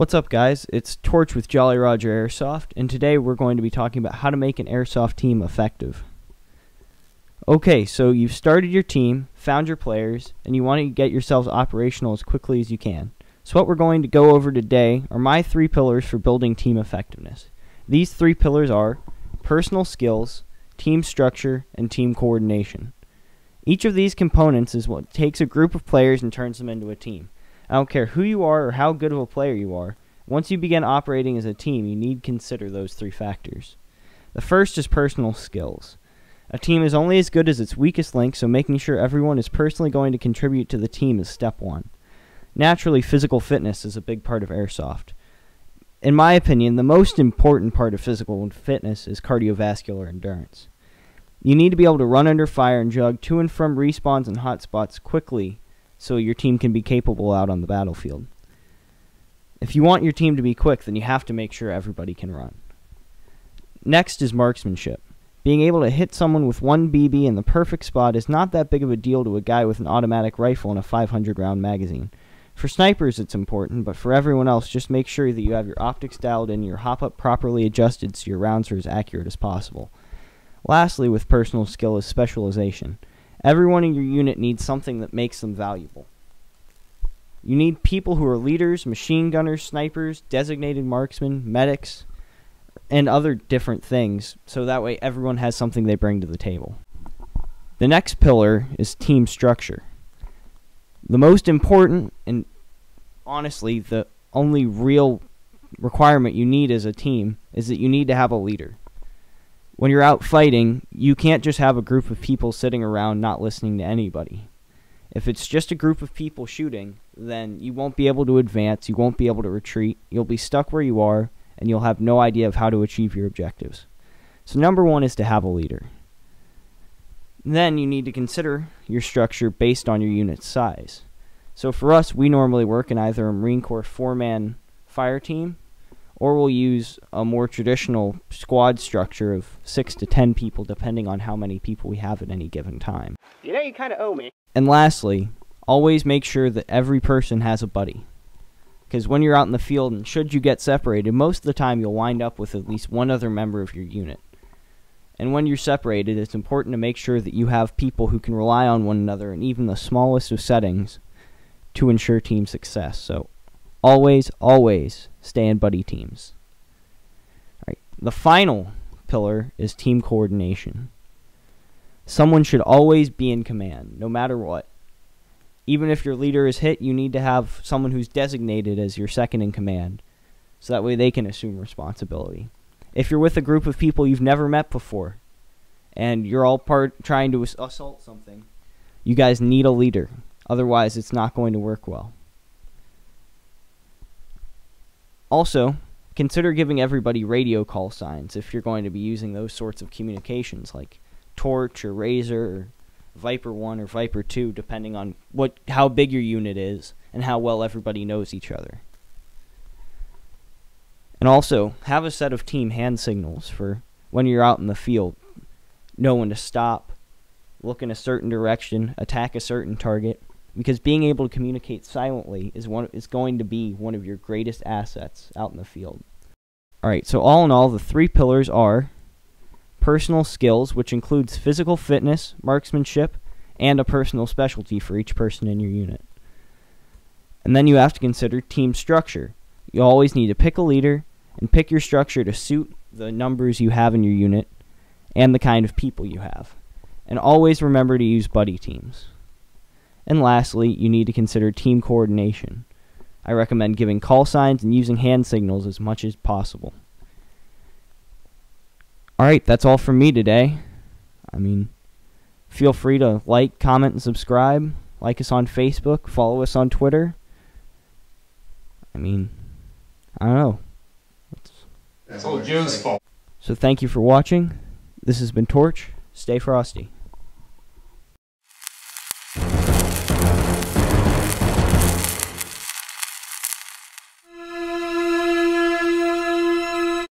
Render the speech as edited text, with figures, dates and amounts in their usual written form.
What's up, guys? It's Torch with Jolly Roger Airsoft, and today we're going to be talking about how to make an airsoft team effective. Okay, so you've started your team, found your players, and you want to get yourselves operational as quickly as you can. So what we're going to go over today are my 3 pillars for building team effectiveness. These 3 pillars are personal skills, team structure, and team coordination. Each of these components is what takes a group of players and turns them into a team. I don't care who you are or how good of a player you are. Once you begin operating as a team, you need to consider those 3 factors. The first is personal skills. A team is only as good as its weakest link, so making sure everyone is personally going to contribute to the team is step 1. Naturally, physical fitness is a big part of airsoft. In my opinion, the most important part of physical fitness is cardiovascular endurance. You need to be able to run under fire and jog to and from respawns and hotspots quickly so your team can be capable out on the battlefield. If you want your team to be quick, then you have to make sure everybody can run. Next is marksmanship. Being able to hit someone with 1 BB in the perfect spot is not that big of a deal to a guy with an automatic rifle and a 500-round magazine. For snipers it's important, but for everyone else, just make sure that you have your optics dialed in and your hop-up properly adjusted so your rounds are as accurate as possible. Lastly, with personal skill is specialization. Everyone in your unit needs something that makes them valuable. You need people who are leaders, machine gunners, snipers, designated marksmen, medics, and other different things, so that way everyone has something they bring to the table. The next pillar is team structure. The most important, and honestly the only real requirement you need as a team, is that you need to have a leader. When you're out fighting, you can't just have a group of people sitting around not listening to anybody. If it's just a group of people shooting, then you won't be able to advance, you won't be able to retreat, you'll be stuck where you are, and you'll have no idea of how to achieve your objectives. So number 1 is to have a leader. Then you need to consider your structure based on your unit's size. So for us, we normally work in either a Marine Corps 4-man fire team, or we'll use a more traditional squad structure of 6 to 10 people, depending on how many people we have at any given time. You know, you kind of owe me. And lastly, always make sure that every person has a buddy. Because when you're out in the field, and should you get separated, most of the time you'll wind up with at least one other member of your unit. And when you're separated, it's important to make sure that you have people who can rely on one another in even the smallest of settings to ensure team success. So always, always stay in buddy teams. All right. The final pillar is team coordination. Someone should always be in command, no matter what. Even if your leader is hit, you need to have someone who's designated as your second in command, so that way they can assume responsibility. If you're with a group of people you've never met before, and you're all trying to assault something, you guys need a leader. Otherwise, it's not going to work well. Also, consider giving everybody radio call signs if you're going to be using those sorts of communications, like Torch or Razor or Viper 1 or Viper 2, depending on how big your unit is and how well everybody knows each other. And also, have a set of team hand signals for when you're out in the field. Know when to stop, look in a certain direction, attack a certain target, because being able to communicate silently is going to be one of your greatest assets out in the field. Alright, so all in all, the 3 pillars are personal skills, which includes physical fitness, marksmanship, and a personal specialty for each person in your unit. And then you have to consider team structure. You always need to pick a leader and pick your structure to suit the numbers you have in your unit and the kind of people you have. And always remember to use buddy teams. And lastly, you need to consider team coordination. I recommend giving call signs and using hand signals as much as possible. Alright, that's all from me today. Feel free to like, comment, and subscribe. Like us on Facebook, follow us on Twitter. I don't know. It's all Joe's fault. So thank you for watching. This has been Torch. Stay frosty.